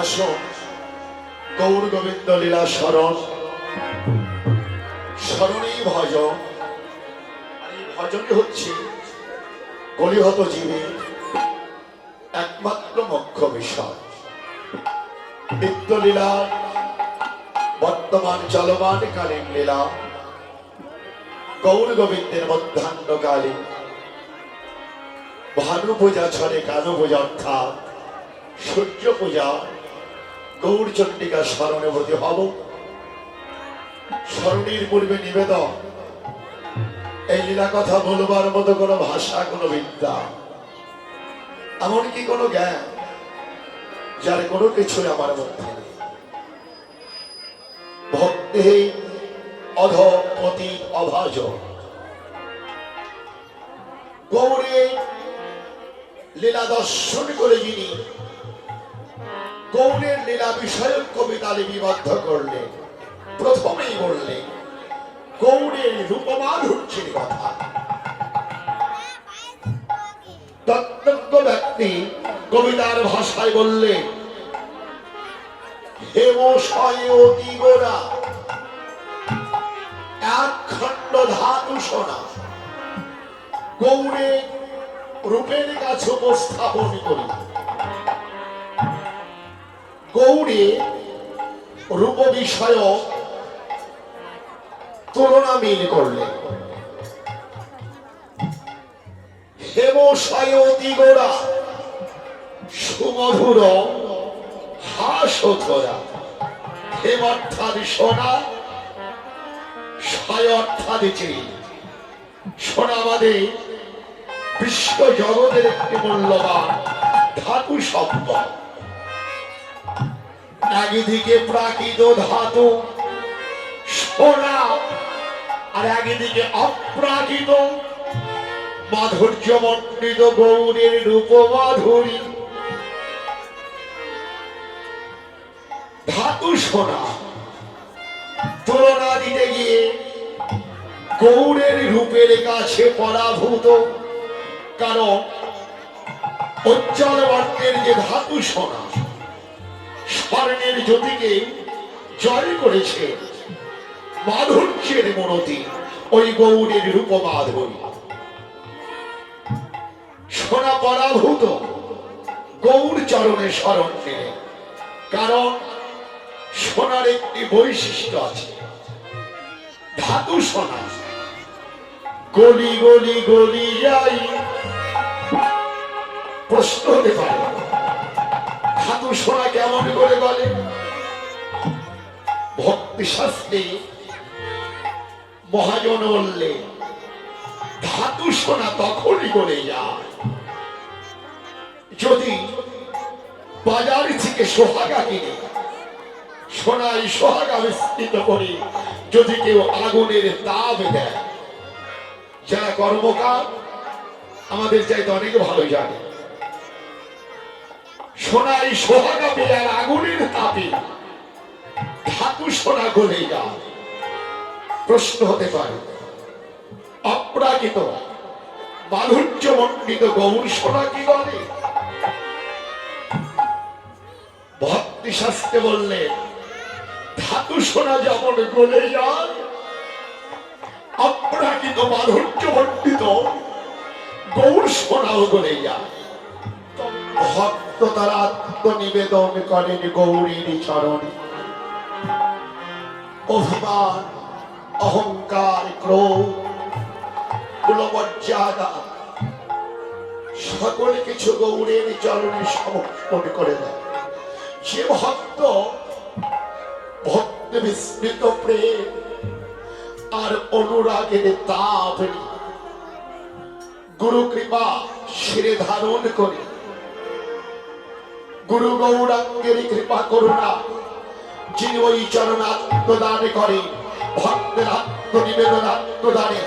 আসো গৌর গোবিন্দ লীলা স্মরণ স্মরণেই ভজন। আর এই ভজনই হচ্ছে কলিহত জীবের একমাত্র মুখ্য বিষয়। নিত্যলীলা বর্তমান চলমান কালীন লীলা গৌর গোবিন্দের মধ্যাহ্নকালীন ভানু পূজা ছড়ে কানু পূজা অর্থাৎ সূর্য পূজা গৌর চন্ডিকা স্মরণে ব্রতী হব। স্মরণের পূর্বে নিবেদন, এই লীলা কথা বলবার মতো কোনো ভাষা, কোনো বিদ্যা, এমনকি কোনো জ্ঞান, যার কোনো কিছুই আমার মধ্যে নেই। ভক্তি অধপতি অভাজ গৌরে লীলা দর্শন করে যিনি গৌরের লীলা বিষয়ক কবিতা লিপিবদ্ধ করলেন, প্রথমেই বললেন গৌরের রূপমাধুর্যের কথা। তত্ত্বজ্ঞ ব্যক্তি কবিতার ভাষায় বললেন হেমশয় অতি গোরা এক খণ্ড ধাতু সোনা গৌরে রূপের কাছে উপস্থাপন করি। গৌরে রূপ বিষয় তুলনা মিল করলেন। হেমশয় অতি গোরা সুমধুর হাসোথরা। হেম অর্থাৎ সোনা, শয় অর্থাৎ চিল। সোনা বাদে বিশ্ব জগতের একটি মূল্যবান ধাতু সম্পদ। একদিকে প্রাকৃত ধাতু সোনা, আর একদিকে অপ্রাকৃত মাধুর্য মণ্ডিত গৌরের রূপ মাধুরী। ধাতু সোনা তুলনা দিতে গিয়ে গৌরের রূপের কাছে পরাভূত, কারণ উজ্জ্বল বর্ণের যে ধাতু সোনা স্বর্ণের জ্যোতিকে জয় করেছে মাধুর্যের মূরতি ওই গৌরের রূপ মাধুরী। সোনা পরাভূত গৌর চরণে শরণ নিলে, কারণ সোনার একটি বৈশিষ্ট্য আছে, ধাতু সোনা গলি গলি গলি যাই। প্রশ্ন হতে পারে ধাতু সোনা কেমন করে বলে? ভক্তি শাস্ত্রে মহাজন বললে ধাতু সোনা তখনই করে যায় যদি বাজার থেকে সোহাগা কিনে সোনায় সোহাগা বিস্তৃত করে যদি কেউ আগুনের তাপ দেয়। যারা কর্মকার আমাদের চাইতে অনেক ভালো জানে, সোনায় সোহাগা পেয়ে আর আগুনের তাপে ধাতু সোনা গলে যায়। প্রশ্ন হতে পারে অপ্রাকৃত মাধুর্য মণ্ডিত গৌর সোনা কি বলে? ভক্তি শাস্ত্রে বললে ধাতু সোনা যেমন গলে যায়, অপ্রাকৃত মাধুর্য মণ্ডিত গৌর সোনাও গলে যায়। ভক্ত তারা আত্মনিবেদন করেন গৌরীর চরণে। অভিমান, অহংকার, ক্রোধ, কুলমর্যাদা সকল কিছু গৌরের চরণে সমর্পণ করে দেয়। যে ভক্ত ভক্তি বিস্মৃত প্রেম আর অনুরাগের তাপ গুরু কৃপা শিরে ধারণ করে, গুরু গৌরাঙ্গের কৃপা করুণা যিনি ওই চরণ আত্মদান করে, ভক্তের আত্মনিবেদন আত্মদানে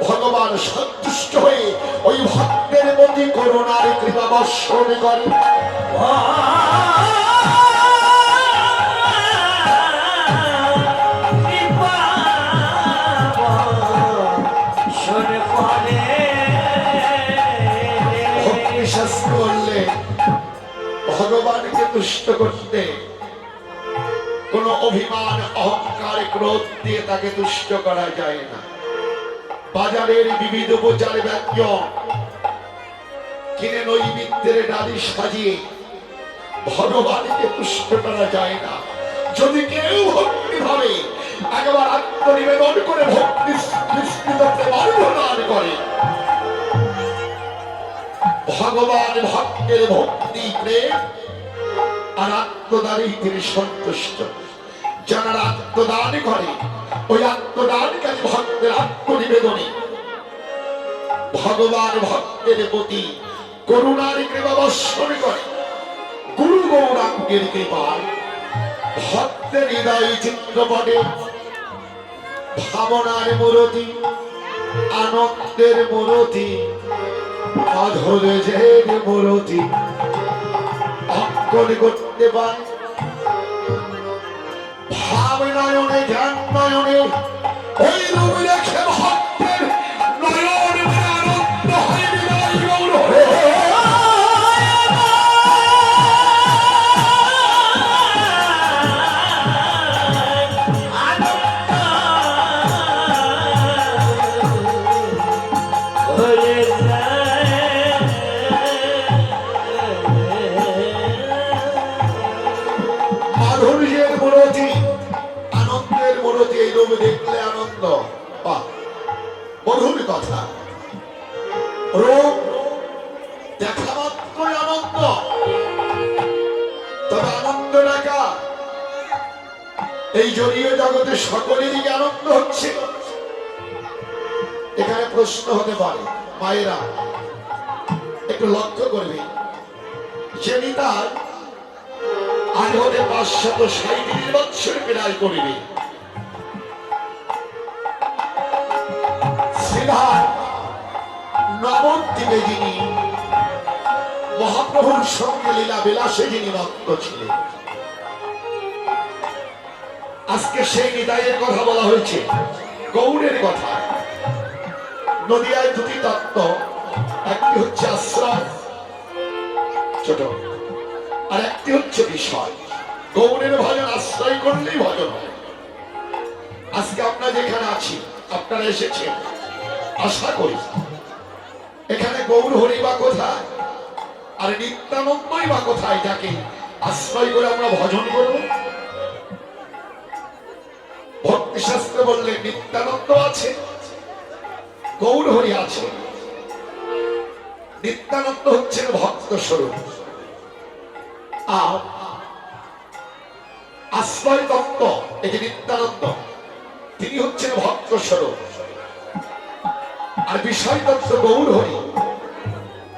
ভগবান সন্তুষ্ট হয়ে ওই ভক্তের প্রতি করুণার কৃপা বর্ষণ করে। ভগবানকে তুষ্ট করতে কোন অভিমান অহংকার ক্রোধ দিয়ে তাকে তুষ্ট করা যায় না। বাজারের বিবিধ উপচার ব্যঞ্জন কিনে নৈবেদ্যের ডালি সাজিয়ে ভগবানকে তুষ্ট করা যায় না। যদি কেউ ভক্তি ভাবে একবার আত্মনিবেদন করে ভক্তি দান করে, ভগবান ভক্তের ভক্তি প্রেম আর আত্মদানেই তিনি সন্তুষ্ট। যারা আত্মদান করে ওই আত্মদানকারী ভক্তের আত্মনিবেদনে ভগবান ভক্তের প্রতি করুণার কৃপা বর্ষণ করে। গুরু গৌরাঙ্গের কৃপায় ভক্তের হৃদয় চিত্রপটে ভাবনার মূরতি, আনন্দের মূরতি, মাধুর্যের মূরতি অঙ্কন করতে পারে। ভাব নয়নে ধ্যান নয়নে ওই রূপ রেখে ভক্তের নয়ন আনন্দ হয় বিদায় গৌর হয়ে। মাধুর্যের মূরতি, আনন্দের মূরতি, এই রূপ দেখলে আনন্দ। মধুর কথা, রূপ দেখা মাত্রই আনন্দ। তবে আনন্দ ডাকা এই জড়ীয় জগতে সকলেরই আনন্দ হচ্ছে। এখানে প্রশ্ন হতে পারে, মায়েরা একটু লক্ষ্য করবে, যে নিতাই আজ হতে 537 বৎসর বিরাজ করিবে, শ্রীধার নবদ্বীপে যিনি মহাপ্রভুর সঙ্গে লীলা বিলাসে যিনি মত্ত ছিলেন, আজকে সেই নিতাইয়ের কথা বলা হয়েছে, গৌড়ের কথা। নদিয়ায় দুটি তত্ত্ব, একটি হচ্ছে আশ্রয় ছোট, আর একটি হচ্ছে বিষয়। গৌড়ের ভজন আশ্রয় করলেই ভজন হয়। আজকে আপনারা যেখানে আছি, আপনারা এসেছেন, আশা করি এখানে গৌর হরি বা কোথায় আর নিত্যানন্দই বা কোথায়, যাকে আশ্রয় করে আমরা ভজন করব। ভক্তি শাস্ত্রে বললে নিত্যানন্দ আছে, গৌর হরি আছে। নিত্যানন্দ হচ্ছেন ভক্ত স্বরূপ, আর আশ্রয় তত্ত্ব এই যে নিত্যানন্দ, তিনি হচ্ছেন ভক্ত স্বরূপ। আর বিষয় তত্ত্ব গৌর হরি,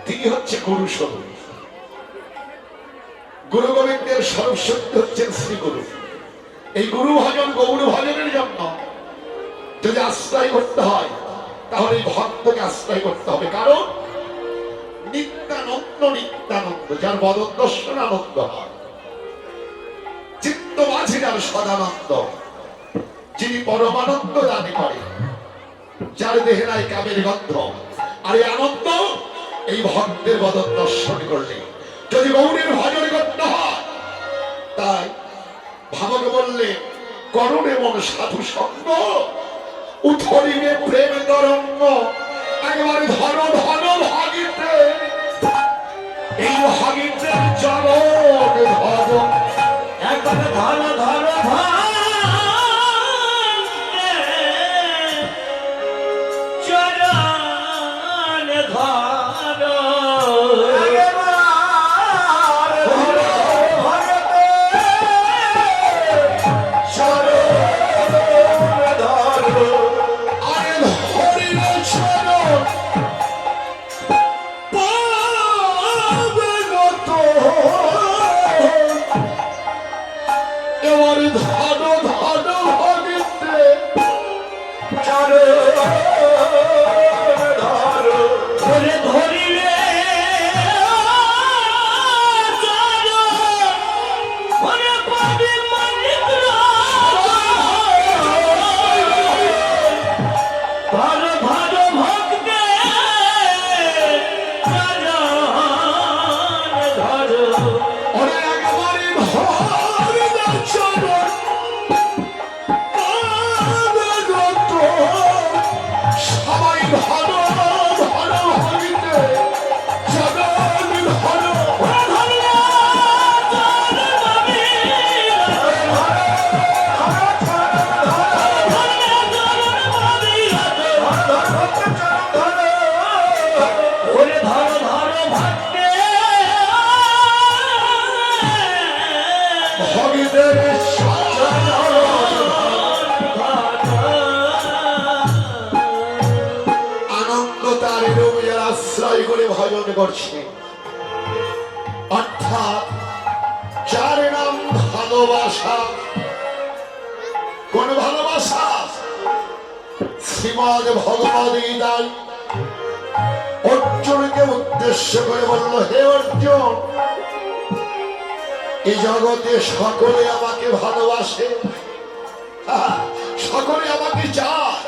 তিনি হচ্ছে গুরু স্বরূপ। গুরু গোবিন্দের স্বরূপ সত্য হচ্ছেন শ্রী গুরু। এই গুরু ভজন গৌর ভজনের জন্য যদি আশ্রয় করতে হয়, তাহলে এই ভক্তকে আশ্রয় করতে হবে। কারণ নিত্যানন্দ নিত্যানন্দ, যার বদন দর্শন আনন্দ হয়, চিত্ত মাঝে যার সদানন্দ, যিনি পরমানন্দ দান করে, যার দেহে নাই কামের গন্ধ। আর এই আনন্দ এই ভক্তের বদন দর্শন করলে যদি গৌরের ভজন করতে হয়, তাই ভাবক বললে করুণ এবং সাধু সঙ্গ উথরিবে প্রেম তরঙ্গ। একবার ধর ধর ভাগিতে, এই ভাগিতের চরণ ধর, একবার ধর ধর চরণ ধর, ওরে একবারে ভর চরণ পাদগত, সবাই ভালো ভালো হইতে জগৎ ভালো। আনন্দ তার রূপের আশ্রয় করে ভজন করছে, অর্থাৎ যার নাম ভালোবাসা। কোন ভালোবাসা? শ্রীমদ ভগবদ গীতায় অর্জুনকে উদ্দেশ্য করে বলল, হে অর্জুন, এই জগতে সকলে আমাকে ভালোবাসে, সকলে আমাকে চায়,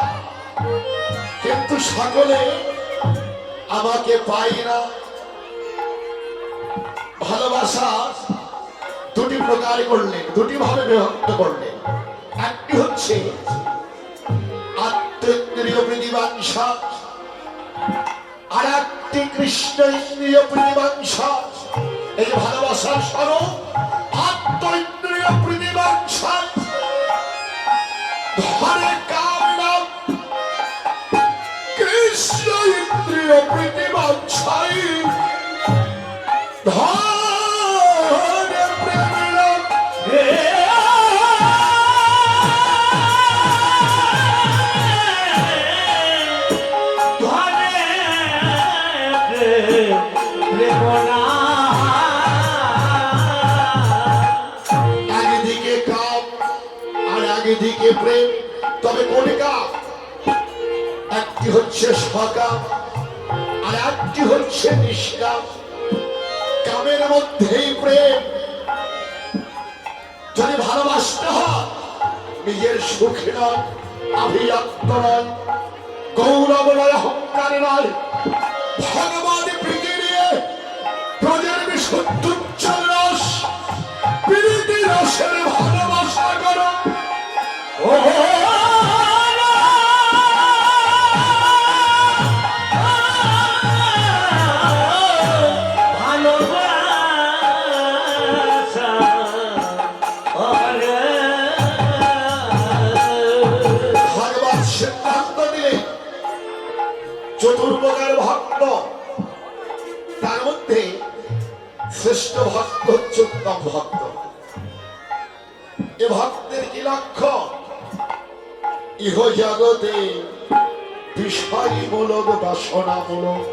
কিন্তু সকলে আমাকে পাই না। ভালোবাসা দুটি প্রকার করলেন, দুটি ভাবে বিভক্ত করলেন। একটি হচ্ছে আত্মেন্দ্রিয় প্রীতিবাঞ্ছা, আর একটি কৃষ্ণ ইন্দ্রিয় প্রীতিবাঞ্ছা। এই ভালোবাসার স্বরূপ আত্মেন্দ্রিয় প্রীতিবাঞ্ছা, ধরে কামনা, কৃষ্ণ ইন্দ্রিয় প্রীতিবাঞ্ছাই ধরে প্রেম। একদিকে কাম আর একদিকে প্রেম, তবে কোন কাম? একটি হচ্ছে সকাম আর একটি হচ্ছে নিষ্কাম। কামের মধ্যেই প্রেম। যদি ভালোবাসতে হয়, নিজের সুখে নয়, আভিজাত্য নয়, গৌরব নয়, অহংকার নয়, ভগবান প্রীতি নিয়ে প্রজের বিশুদ্ধ রস, প্রীতি রসের ভালোবাসা করো। চতুর্প্রকার ভক্ত, তার মধ্যে শ্রেষ্ঠ ভক্ত হচ্ছে উত্তম ভক্ত। এ ভক্তের কি লক্ষণ? ইহ জগতে বিষয়মূলক বাসনামূলক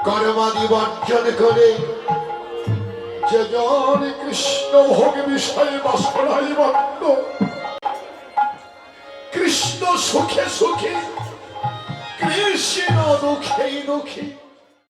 কর্মাদি বর্জন করে যেজন কৃষ্ণ ভোগ বিষয় বাসনায় বদ্ধ, কৃষ্ণ সুখে সুখী, কৃষ্ণ দুঃখে দুঃখী।